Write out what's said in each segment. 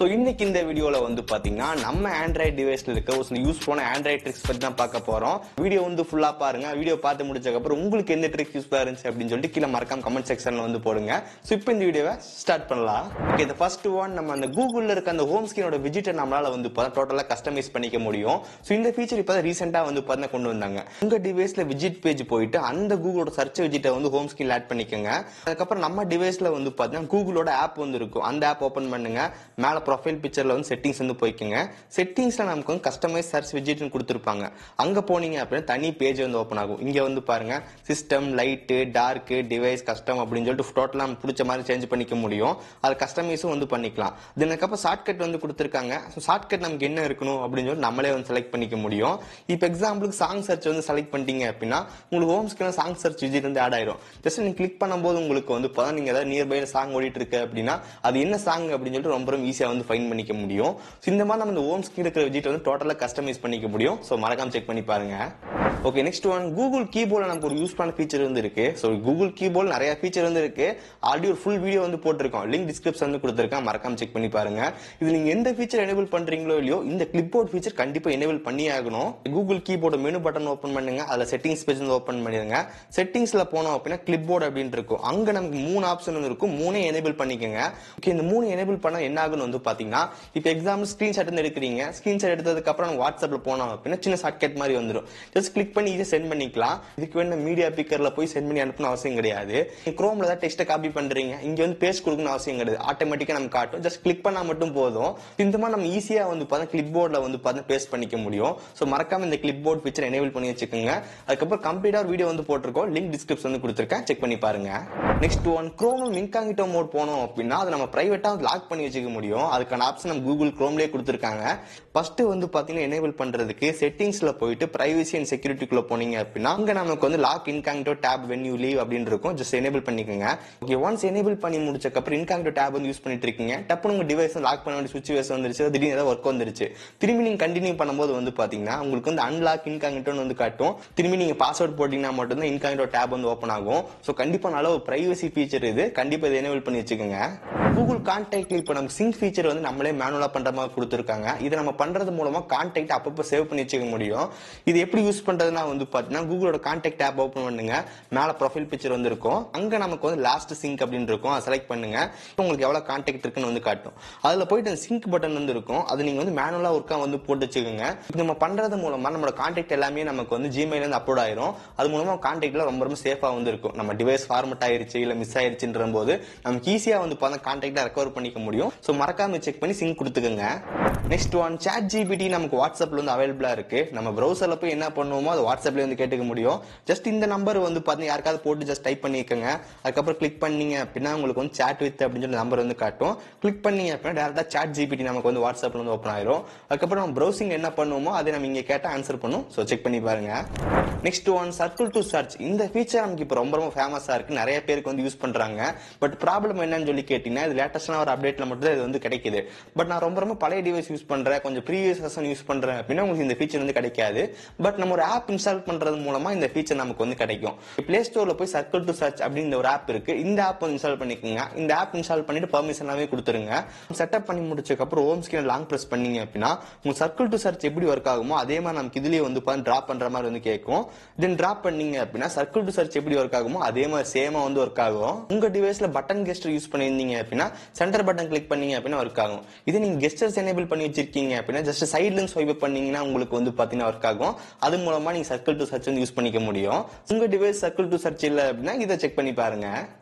So இன்னைக்கு இந்த வீடியோல வந்து பாத்தீங்கன்னா நம்ம ஆண்ட்ராய்ட் டிவைஸ்ல இருக்க ஒரு சில யூஸ்ஃபுல்லான ஆண்ட்ராய்ட் ட்ரிக்ஸ் பத்தி தான் பார்க்க போறோம். வீடியோ வந்து ஃபுல்லா பாருங்க. வீடியோ பார்த்து முடிச்சதுக்கப்புறம் உங்களுக்கு எந்த ட்ரிக் யூஸ்ஃபுல்லா இருந்துச்சு அப்படின்னு சொல்லிட்டு கீழே மறக்காம கமெண்ட் செக்ஷன்ல வந்து போடுங்க. ஸோ இப்போ இந்த வீடியோவை ஸ்டார்ட் பண்ணலாம். ஓகே, இந்த ஃபர்ஸ்ட் ஒன் நம்ம அந்த கூகுள்ல இருக்க அந்த ஹோம் ஸ்கிரீனோட விஜிட்டை நம்மளால வந்து டோட்டலா கஸ்டமைஸ் பண்ணிக்க முடியும். ஸோ இந்த ஃபீச்சர் இப்போ ரீசெண்டா வந்து பார்த்தா கொண்டு வந்தாங்க. உங்க டிவைஸ்ல விஜிட் பேஜ் போயிட்டு அந்த கூகுளோட சர்ச் விஜிட்டை வந்து ஹோம் ஸ்கிரீன்ல ஆட் பண்ணிக்கோங்க. அதுக்கப்புறம் நம்ம டிவைஸ்ல வந்து பார்த்தீங்கன்னா கூகுளோட ஆப் வந்து இருக்கும். அந்த ஆப் ஓபன் பண்ணுங்க. மேல ப்ரொஃபைல் பிக்சர்ல வந்து செட்டிங்ஸ் வந்து போய்க்குங்க. செட்டிங்ஸ்ல நமக்கு வந்து கஸ்டமைஸ் சர்ச் விஜெட்னு கொடுத்துருப்பாங்க. அங்க போனீங்க அப்படின்னா தனி பேஜ் வந்து ஓப்பன் ஆகும். இங்க வந்து பாருங்க system, light, dark, device, custom அப்படின்னு சொல்லிட்டு டோட்டலா நம்ம பிடிச்ச மாதிரி சேஞ்ச் பண்ணிக்க முடியும். அது கஸ்டமைஸும் வந்து பண்ணிக்கலாம். இதுக்கப்புறம் ஷார்ட்கட் வந்து கொடுத்துருக்காங்க. ஷார்ட்கட் நமக்கு என்ன இருக்கணும் அப்படின்னு சொல்லி நம்மளே வந்து செலக்ட் பண்ணிக்க முடியும். இப்போ எக்ஸாம்பிளுக்கு சாங் சர்ச் வந்து செலக்ட் பண்ணிட்டீங்க அப்படின்னா உங்களுக்கு ஹோம் ஸ்கிரீன்ல சாங் சர்ச் விஜெட் வந்து ஆட் ஆயிரும். ஜஸ்ட் நீங்க கிளிக் பண்ணும்போது உங்களுக்கு வந்து நீங்க ஏதாவது நியர்பை சாங் ஓடிட்டு இருக்கு அப்படின்னா அது என்ன சாங் அப்படின்னு சொல்லிட்டு ரொம்ப ஈஸியா வந்து ஃபைண்ட் பண்ணிக்க முடியும். இந்த மாதிரி நம்ம இந்த ஹோம் ஸ்கிரீன் இருக்கிற விஜெட் வந்து டோட்டலா கஸ்டமைஸ் பண்ணிக்க முடியும். சோ மறக்காம செக் பண்ணி பாருங்க. ஓகே, நெக்ஸ்ட் ஒன் கூகுள் கீபோர்ட்ல நமக்கு ஒரு யூஸ் பண்ண ஃபீச்சர் வந்து இருக்கு. சோ கூகுள் கீபோர்ட்ல நிறைய ஃபீச்சர் வந்து இருக்கு. ஆல்ரெடி ஒரு ஃபுல் வீடியோ வந்து போட்டிருக்கோம். லிங்க் டிஸ்கிரிப்ஷன் வந்து கொடுத்திருக்கேன். மறக்காம செக் பண்ணி பாருங்க. இது நீங்க எந்த ஃபீச்சர் எனேபிள் பண்றீங்களோ இல்லையோ இந்த கிளிப்போர்ட் ஃபீச்சர் கண்டிப்பா எனேபிள் பண்ணி ஆகணும். Google keyboard menu button open பண்ணுங்க. அதுல செட்டிங்ஸ் பேஜ் வந்து ஓபன் பண்ணிடுங்க. செட்டிங்ஸ்ல போனோம் அப்படின்னா கிளிப்போர்ட் அப்படின்னு இருக்கும். அங்க நமக்கு 3 ஆப்ஷன் இருக்கும். 3 எனேபிள் பண்ணிக்கங்க. ஓகே, இந்த 3 எனேபிள் பண்ணா என்ன ஆகும்னு வந்து பாத்தீங்கன்னா இப்போ எக்ஸாம்பிள் ஸ்கிரீன்ஷாட் வந்து எடுக்கிறீங்க. ஸ்கிரீன்ஷாட் எடுத்ததுக்கு அப்புறம் வாட்ஸ்அப்ல போனோம் அப்படின்னா சின்ன ஷார்ட்கட் மாதிரி வந்துடும். ஜஸ்ட் கிளிக் பண்ணி ஈஸியா சென்ட் பண்ணிக்கலாம். இதுக்கு வேணும் மீடியா பிக்கர்ல போய் சென்ட் பண்ணி அனுப்பணும் அவசியம் கிடையாது. குரோம்ல தான் டெக்ஸ்ட் காப்பி பண்றீங்க, இங்க வந்து பேஸ்ட் கொடுக்கணும் அவசியம் கிடையாது. ஆட்டோமேட்டிக்கா நம்ம காட்டும். ஜஸ்ட் கிளிக் பண்ணா மட்டும் போதும். இந்த மாதிரி நம்ம ஈஸியா வந்து கிளிப் போர்ட்ல வந்து பேஸ்ட் பண்ணிக்க முடியும். சோ மறக்காம இந்த கிளிப் போர்ட் ஃபீச்சர் எனேபிள் பண்ணி வச்சுக்கோங்க. அதுக்கப்புறம் கம்ப்ளீட்டா வீடியோ வந்து போட்டிருக்கோம். லிங்க் டிஸ்கிரிப்ஷன் வந்து கொடுத்திருக்கேன். செக் பண்ணி பாருங்க. நெக்ஸ்ட் ஒன் குரோம் இன்காகிட்டோ மோட் போனோம் அப்படின்னா அது நம்ம பிரைவேட்டா லாக் பண்ணி வச்சுக்க முடியும். அதுக்கான ஆப்ஷன் நம்ம கூகுள் குரோம்லயே கொடுத்திருக்காங்க. ஃபர்ஸ்ட் வந்து பாத்தீங்கன்னா எனேபிள் பண்றதுக்கு செட்டிங்ஸ்ல போயிட்டு பிரைவசி அண்ட் செக்யூரிட்டிக்குள்ள போனீங்க அப்படின்னா அங்க நமக்கு வந்து lock incognito tab when you leave அப்படின்னு இருக்கும். ஜஸ்ட் எனேபிள் பண்ணிக்கோங்க. ஓகே, ஒன்ஸ் எனேபிள் பண்ணி முடிச்சதுக்கு அப்புறம் இன்காகிட்டோ tab வந்து யூஸ் பண்ணிட்டு இருக்கீங்க. டப்புனு உங்க டிவைஸ் லாக் பண்ண வேண்டிய சிச்சுவேஷன் வந்துருச்சு. திடீர்னு ஏதாவது ஒர்க் வந்துருச்சு. திரும்பி நீங்க கண்டினியூ பண்ணும்போது வந்து பாத்தீங்கன்னா உங்களுக்கு வந்து அன்லாக் இன்காகிட்டோன்னு வந்து காட்டும். திரும்பி நீங்க பாஸ்வேர்ட் போட்டீங்கன்னா மட்டும் தான் இன்காகிட்டோ tab வந்து ஓபன் ஆகும். சோ கண்டிப்பா நல்ல ஒரு பிரைவசி ஃபீச்சர் இது. கண்டிப்பா இதை எனேபிள் பண்ணி வச்சுக்கோங்க. கூகுள் கான்டாக்ட்ல இப்போ நம்ம சிங்க் ஃபீச்சர் வந்து நம்மளே மேனுவலா பண்ற மாதிரி கொடுத்திருக்காங்க. இதை நம்ம பண்றது மூலமா கான்டாக்ட் அப்பப்போ சேவ் பண்ணி வச்சுக்க முடியும். இது எப்படி யூஸ் பண்றதுன்னா வந்து பாத்தீங்கன்னா கூகுளோட கான்டாக்ட் ஆப் ஓபன் பண்ணுங்க. மேல ப்ரொஃபைல் பிக்சர் வந்து இருக்கும். அங்க நமக்கு வந்து லாஸ்ட் சிங்க் அப்படின்னு இருக்கும். அதை செலக்ட் பண்ணுங்க. உங்களுக்கு எவ்வளவு கான்டாக்ட் இருக்குன்னு வந்து காட்டும். அதுல போயிட்டு அந்த சிங்க் பட்டன் வந்து இருக்கும். அது நீங்க வந்து மேனுவலா ஒர்க்கா வந்து போட்டு வச்சுக்கோங்க. நம்ம பண்றது மூலமா நம்மளோட கான்டாக்ட் எல்லாமே நமக்கு வந்து ஜிமெயில் வந்து அப்லோட் ஆயிரும். அது மூலமா கான்டாக்ட்ல ரொம்ப ரொம்ப சேஃபா வந்து இருக்கும். நம்ம டிவைஸ் ஃபார்மட் ஆயிருச்சு இல்ல மிஸ் ஆயிருச்சுன்ற போது நமக்கு ஈஸியா வந்து கான்டாக்டா ரெக்கவர் பண்ணிக்க முடியும். சோ மறக்காம செக் பண்ணி சிங்க் கொடுத்துக்கோங்க. நெக்ஸ்ட் ஒன் சாட் ஜிபிடி நமக்கு வாட்ஸ்அப்ல வந்து அவைலபிளா இருக்கு. நம்ம பிரவுசர்ல போய் என்ன பண்ணுவோமோ அது வாட்ஸ்அப்ல வந்து கேட்டுக்க முடியும். ஜஸ்ட் இந்த நம்பர் வந்து பாத்தீங்கன்னா யாருக்காவது போட்டு ஜஸ்ட் டைப் பண்ணிக்கோங்க. அதுக்கப்புறம் கிளிக் பண்ணீங்க அப்படின்னா உங்களுக்கு வந்து சாட் வித் அப்படின்னு சொல்லி நம்பர் வந்து காட்டும். கிளிக் பண்ணீங்க அப்படின்னா டேரக்டா சாட் ஜிபிடி நமக்கு வந்து வாட்ஸ்அப்ல வந்து ஓப்பன் ஆயிரும். அதுக்கப்புறம் நம்ம பிரவுசிங் என்ன பண்ணுவோமோ அதை நம்ம இங்க கேட்டா ஆன்சர் பண்ணும். சோ செக் பண்ணி பாருங்க. Next one circle to search. இந்த ஃபீச்சர் நமக்கு இப்போ ரொம்ப ரொம்ப ஃபேமஸா இருக்கு. நிறைய பேருக்கு வந்து யூஸ் பண்றாங்க. பட் ப்ராப்ளம் என்னன்னு சொல்லி கேட்டீங்கன்னா இது லேட்டஸ்டான ஒரு அப்டேட்ல மட்டும் தான் இது வந்து கிடைக்குது. பட் நான் ரொம்ப ரொம்ப பழைய டிவைஸ் யூஸ் பண்றேன், கொஞ்சம் ப்ரீவியஸ் வெர்ஷன் யூஸ் பண்றேன் அப்படின்னா உங்களுக்கு இந்த ஃபீச்சர் வந்து கிடைக்காது. பட் நம்ம ஒரு ஆப் இன்ஸ்டால் பண்றது மூலமா இந்த ஃபீச்சர் நமக்கு வந்து கிடைக்கும். பிளே ஸ்டோர்ல போய் சர்க்கிள் டு சர்ச் அப்படின்னு ஒரு ஆப் இருக்கு. இந்த ஆப் இன்ஸ்டால் பண்ணிக்கோங்க. இந்த ஆப் இன்ஸ்டால் பண்ணிட்டு பெர்மிஷன் எல்லாமே கொடுத்துருங்க. செட்டப் பண்ணி முடிச்சதுக்கு அப்புறம் ஹோம் ஸ்கிரீன் லாங் பிரஸ் பண்ணீங்க அப்படின்னா உங்க சர்க்கிள் டு சர்ச் எப்படி ஒர்க் ஆகுமோ அதே மாதிரி நமக்கு இதுலயே வந்து டிராப் பண்ற மாதிரி வந்து கேட்கும். தென் டிராப் பண்ணீங்க அப்படின்னா சர்க்கிள் டு சர்ச் எப்படி ஒர்க் ஆகுமோ அதே மாதிரி சேமா வந்து ஒர்க் ஆகும். உங்க டிவைஸ்ல பட்டன் கெஸ்டர் யூஸ் பண்ணிருந்தீங்க அப்படின்னா சென்டர் பட்டன் கிளிக் பண்ணீங்க அப்படின்னா ஒர்க் ஆகும். இது நீங்க கெஸ்டர்ஸ் எனேபிள் பண்ணி வச்சிருக்கீங்க அப்படின்னா ஜஸ்ட் சைடுல இருந்து ஸ்வைப் பண்ணீங்கன்னா உங்களுக்கு வந்து பாத்தீங்கன்னா ஒர்க் ஆகும். அது மூலமா நீங்க சர்க்கிள் டு சர்ச் வந்து யூஸ் பண்ணிக்க முடியும். உங்க டிவைஸ் சர்க்கிள் டு சர்ச் இல்ல அப்படின்னா இதை செக் பண்ணி பாருங்க.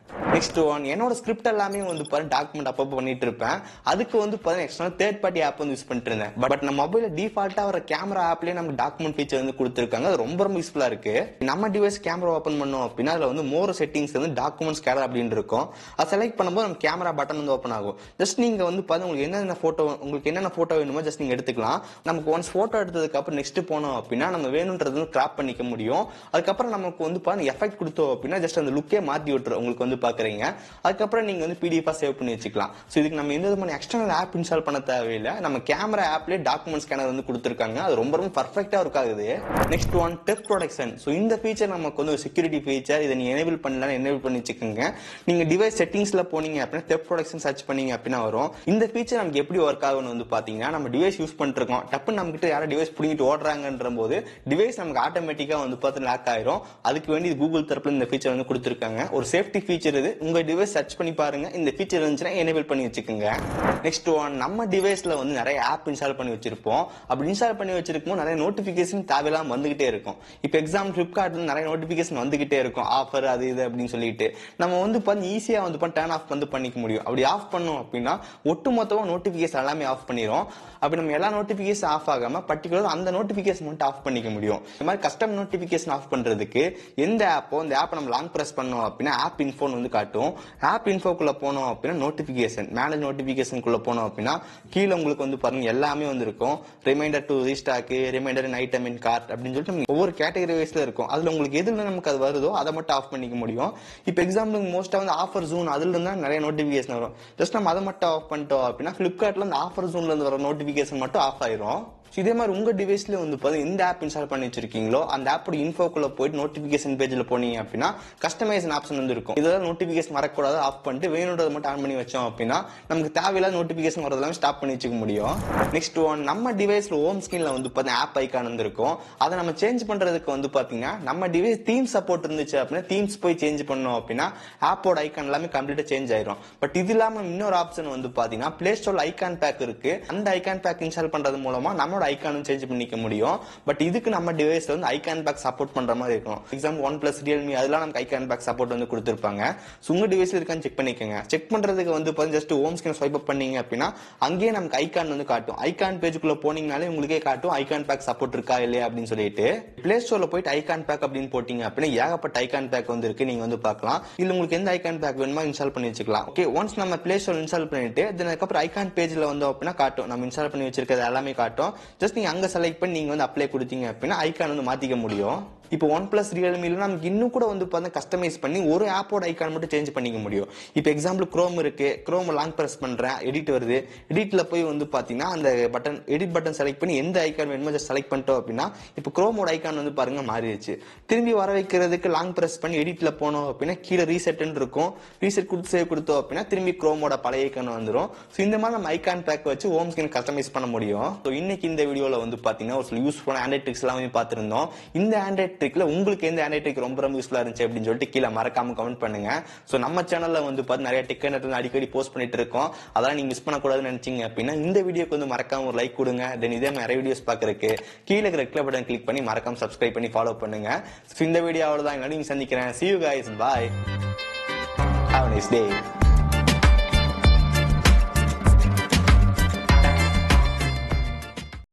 நெக்ஸ்ட் ஒன் என்னோட ஸ்கிரிப்ட் எல்லாமே வந்து டாக்குமெண்ட் அப்பப்போ பண்ணிட்டு இருப்பேன். அதுக்கு வந்து எக்ஸ்டர்னல் தேர்ட் பார்ட்டி ஆப் வந்து யூஸ் பண்ணிட்டு இருந்தேன். பட் நம்ம மொபைல டிஃபால்ட்டா வர கேமரா ஆப்லயே நமக்கு டாக்குமெண்ட் ஃபீச்சர் வந்து கொடுத்துருக்காங்க. அது ரொம்ப ரொம்ப யூஸ்ஃபுல்லா இருக்கு. நம்ம டிவைஸ் கேமரா ஓபன் பண்ணோம் அப்படின்னா அதுல வந்து மோர் செட்டிங்ஸ் வந்து டாக்குமெண்ட் ஸ்கேனர் அப்படின்னு இருக்கும். அதை செலக்ட் பண்ணும்போது நம்ம கேமரா பட்டன் வந்து ஓபன் ஆகும். ஜஸ்ட் நீங்க வந்து உங்களுக்கு என்னென்ன போட்டோ வேணுமோ ஜஸ்ட் நீங்க எடுத்துக்கலாம். நமக்கு ஒன்ஸ் போட்டோ எடுத்ததுக்கு அப்புறம் நெக்ஸ்ட் போனோம் அப்படின்னா நம்ம வேணும்ன்றது கிராப் பண்ணிக்க முடியும். அதுக்கப்புறம் நமக்கு வந்து எஃபெக்ட் கொடுத்தோம் அப்படின்னா ஜஸ்ட் அந்த லுக்கே மாத்தி விட்டுரும். உங்களுக்கு வந்து பாக்குறீங்க. அதுக்கப்புறம் நீங்க வந்து பிடிஎஃப் சேவ் பண்ணி வச்சுக்கலாம். சோ இதுக்கு நம்ம எந்த விதமான எக்ஸ்டர்னல் ஆப் இன்ஸ்டால் பண்ண தேவையில்லை. நம்ம கேமரா ஆப்லயே டாக்குமெண்ட் ஸ்கேனர் வந்து கொடுத்திருக்காங்க. அது ரொம்ப ரொம்ப பர்ஃபெக்ட்டா ஒர்க் ஆகுது. Next one theft protection. So இந்த ஃபீச்சர் நமக்கு வந்து ஒரு செக்யூரிட்டி ஃபீச்சர். இதை நீங்க எனேபிள் பண்ணலாம், எனேபிள் பண்ணி வச்சுக்கோங்க. நீங்க டிவைஸ் செட்டிங்ஸ்ல போனீங்க அப்படின்னா டெப் ப்ரொடக்ஷன் சர்ச் பண்ணீங்க அப்படின்னா வரும். இந்த ஃபீச்சர் நமக்கு எப்படி ஒர்க் ஆகும்னு வந்து பாத்தீங்கன்னா, நம்ம டிவைஸ் யூஸ் பண்ணிட்டு இருக்கோம், டப்புன்னு நம்ம கிட்ட யாரும் டிவைஸ் பிடிங்கிட்டு ஓடுறாங்கன்ற போது டிவைஸ் நமக்கு ஆட்டோமேட்டிக்கா வந்து பார்த்து லாக் ஆயிரும். அதுக்கு வேண்டி கூகுள் தரப்புல இந்த ஃபீச்சர் வந்து கொடுத்திருக்காங்க. ஒரு சேஃப்டி ஃபீச்சர் இது. உங்க டிவைஸ் சர்ச் பண்ணி பாருங்க, இந்த ஃபீச்சர் இருந்துச்சுன்னா எனேபிள் பண்ணி வச்சுக்கோங்க. நெக்ஸ்ட் ஒன், நம்ம டிவைஸ்ல வந்து நிறைய ஆப் இன்ஸ்டால் பண்ணி வச்சிருப்போம். அப்படி இன்ஸ்டால் பண்ணி வச்சிருக்கும் நிறைய நோட்டிபிகேஷன் தேவையில்லாம வந்துகிட்டே இருக்கும். இப்போ எக்ஸாம்பிள் ஃபிளிப்கார்ட்ல நிறைய நோட்டிபிகேஷன் வந்துகிட்டே இருக்கும், ஆஃபர் அது இது அப்படின்னு சொல்லிட்டு. நம்ம வந்து ஈஸியா வந்து டர்ன் ஆஃப் வந்து பண்ணிக்க முடியும். அப்படி ஆஃப் பண்ணோம் அப்படின்னா ஒட்டுமொத்தமா நோட்டிபிகேஷன் எல்லாமே ஆஃப் பண்ணிரும். அப்படி நம்ம எல்லா நோட்டிபிகேஷன் ஆஃப் ஆகாம பர்டிகுலர் அந்த நோட்டிபிகேஷன் மட்டும் ஆஃப் பண்ணிக்க முடியும். இந்த மாதிரி கஸ்டம் நோட்டிபிகேஷன் ஆஃப் பண்றதுக்கு எந்த ஆப்போ அந்த ஆப் நம்ம லாங் பிரஸ் பண்ணோம் அப்படின்னா ஆப் இன்ஃபோன் வந்து காட்டும். ஆப் இன்ஃபோக்குள்ள போனோம் அப்படின்னா நோட்டிபிகேஷன், மேனேஜ் நோட்டிபிகேஷனுக்குள்ள போனோம் அப்படின்னா கீழே உங்களுக்கு வந்து பாருங்க எல்லாமே வந்து இருக்கும். Reminder to restock, reminder in item in cart அப்படின்னு சொல்லிட்டு ஒவ்வொரு கேட்டகரி வைஸ்ல இருக்கும். அதுல உங்களுக்கு எதுல நமக்கு அது வருதோ அதை மட்டும் ஆஃப் பண்ணிக்க முடியும். இப்போ எக்ஸாம்பிள் மோஸ்டா வந்து ஆஃபர் ஜோன் அதுல இருந்தா நிறைய நோட்டிபிகேஷன் வரும். ஜஸ்ட் நம்ம அதை மட்டும் ஆஃப் பண்ணிட்டோம் அப்படின்னா பிளிப்கார்ட்ல அந்த ஆஃபர் ஜோன்ல இருந்து வர நோட்டிபிகேஷன் மட்டும் ஆஃப் ஆயிரும். இதே மாதிரி உங்க டிவைஸ்ல வந்து எந்த ஆப் இன்ஸ்டால் பண்ணி வச்சிருக்கீங்களோ அந்த ஆப்போட இன்ஃபோக்குள்ள போயிட்டு நோட்டிபிகேஷன் பேஜ்ல போனீங்க அப்படின்னா கஸ்டமைசேஷன் ஆப்ஷன் வந்து இருக்கும். இதெல்லாம் நோட்டிபிகேஷன் வரக்கூடாது, ஆஃப் பண்ணிட்டு வேணுன்றதை மட்டும் ஆன் பண்ணி வச்சோம் அப்படின்னா நமக்கு தேவையில்லாத நோட்டிபிகேஷன் வரதெல்லாம் ஸ்டாப் பண்ணி வச்சுக்க முடியும். நெக்ஸ்ட் ஒன், நம்ம டிவைஸ்ல ஹோம் ஸ்கிரீன்ல வந்து ஆப் ஐகான் வந்து இருக்கும். அதை நம்ம சேஞ்ச் பண்றதுக்கு வந்து பாத்தீங்கன்னா நம்ம டிவைஸ் தீம் சப்போர்ட் இருந்துச்சு அப்படின்னா தீம்ஸ் போய் சேஞ்ச் பண்ணோம் அப்படின்னா ஆப்போட ஐகான் எல்லாமே கம்ப்ளீட்டா சேஞ்ச் ஆயிரும். பட் இது இல்லாம இன்னொரு ஆப்ஷன் வந்து பாத்தீங்கன்னா பிளே ஸ்டோர்ல ஐகான் பேக் இருக்கு. அந்த ஐகான் பேக் இன்ஸ்டால் பண்றது மூலமா நம்ம ஐகானும் சேஞ்ச் பண்ணிக்க முடியும். பட் இதுக்கு நம்ம டிவைஸ்ல வந்து ஐகான் பேக் சப்போர்ட் பண்ற மாதிரி இருக்கும். எக்ஸாம்பிள் OnePlus, Realme அதெல்லாம் நமக்கு ஐகான் பேக் சப்போர்ட் வந்து கொடுத்திருப்பாங்க. சோ உங்க டிவைஸ்ல இருக்கான்னு செக் பண்ணிக்கோங்க. செக் பண்றதுக்கு வந்து ஜஸ்ட் ஹோம் ஸ்கிரீன் ஸ்வைப் அப் பண்ணீங்க அப்படின்னா அங்கேயே நமக்கு ஐகான் வந்து காட்டும். ஐகான் பேஜுக்குள்ள போனீங்கனாலே உங்களுக்கே காட்டும் ஐகான் பேக் சப்போர்ட் இருக்கா இல்லையா அப்படின்னு சொல்லிட்டு. பிளே ஸ்டோர்ல போயிட்டு ஐகான் பேக் அப்படின்னு போட்டீங்க அப்படின்னா ஏகப்பட்ட ஐகான் பேக் வந்து இருக்கு, நீங்க வந்து பார்க்கலாம். இல்ல உங்களுக்கு எந்த ஐகான் பேக் வேணுமோ இன்ஸ்டால் பண்ணி வச்சுக்கலாம். ஓகே, ஒன்ஸ் நம்ம பிளே ஸ்டோர் இன்ஸ்டால் பண்ணிட்டு அதுக்கப்புறம் ஐகான் பேஜ்ல வந்து அப்படின்னா காட்டும் நம்ம இன்ஸ்டால் பண்ணி வச்சிருக்கிறது எல்லாமே காட்டும். ஜஸ்ட் நீங்க அங்க செலக்ட் பண்ணி நீங்க வந்து அப்ளை கொடுத்தீங்க அப்படின்னா ஐகான் வந்து மாத்திக்க முடியும். இப்போ OnePlus, Realme நமக்கு இன்னும் கூட வந்து கஸ்டமைஸ் பண்ணி ஒரு ஆப்போட ஐகான் மட்டும் சேஞ்ச் பண்ணிக்க முடியும். இப்போ எக்ஸாம்பிள் குரோம் இருக்கு, குரோம் லாங் பிரஸ் பண்றேன், எடிட் வருது, எடிட்ல போய் வந்து பாத்தீங்கன்னா அந்த பட்டன் எடிட் பட்டன் செலக்ட் பண்ணி எந்த ஐகான் வேணுமோ ஜஸ்ட் செலக்ட் பண்ணிட்டோம் அப்படின்னா இப்போ குரோமோட ஐகான் வந்து பாருங்க மாறிடுச்சு. திரும்பி வர வைக்கிறதுக்கு லாங் பிரஸ் பண்ணி எடிட்ல போனோம் அப்படின்னா கீழே ரீசெட்னு இருக்கும், ரீசெட் கொடுத்து சேவ் கொடுத்தோம் அப்படின்னா திரும்பி குரோமோட பழைய ஐகான் வந்துடும். ஸோ இந்த மாதிரி நம்ம ஐகான் பேக் வச்சு ஹோம் ஸ்கிரீன் கஸ்டமைஸ் பண்ண முடியும். ஸோ இன்னைக்கு இந்த வீடியோல வந்து பாத்தீங்கன்னா ஒரு யூஸ்ஃபுல்லான ஆண்ட்ராய்ட் ட்ரிக்ஸ் எல்லாம் வந்து பார்த்திருந்தோம். இந்த ஆண்ட்ராய்ட் ட்ரிக்ல உங்களுக்கு எந்த ஆண்ட்ராய்ட் ட்ரிக் ரொம்ப யூஸ்ஃபுல்லா இருந்துச்சு அப்படின்னு சொல்லிட்டு கீழே மறக்காம கமெண்ட் பண்ணுங்க. சோ நம்ம சேனல்ல வந்து நிறைய டெக் அடிக்கடி போஸ்ட் பண்ணிட்டு இருக்கோம். அதெல்லாம் நீங்க மிஸ் பண்ணக்கூடாதுன்னு நினைச்சீங்க அப்படின்னா இந்த வீடியோக்கு வந்து மறக்காம ஒரு லைக் கொடுங்க. தென் இதே மாதிரி நிறைய வீடியோஸ் பாக்குறதுக்கு கீழே இருக்கிற ரெட் பட்டன் கிளிக் பண்ணி மறக்காம சப்ஸ்கிரைப் பண்ணி ஃபாலோ பண்ணுங்க. இந்த வீடியோ அவ்வளவுதான், சந்திக்கிறேன். See you guys, bye, have a nice day.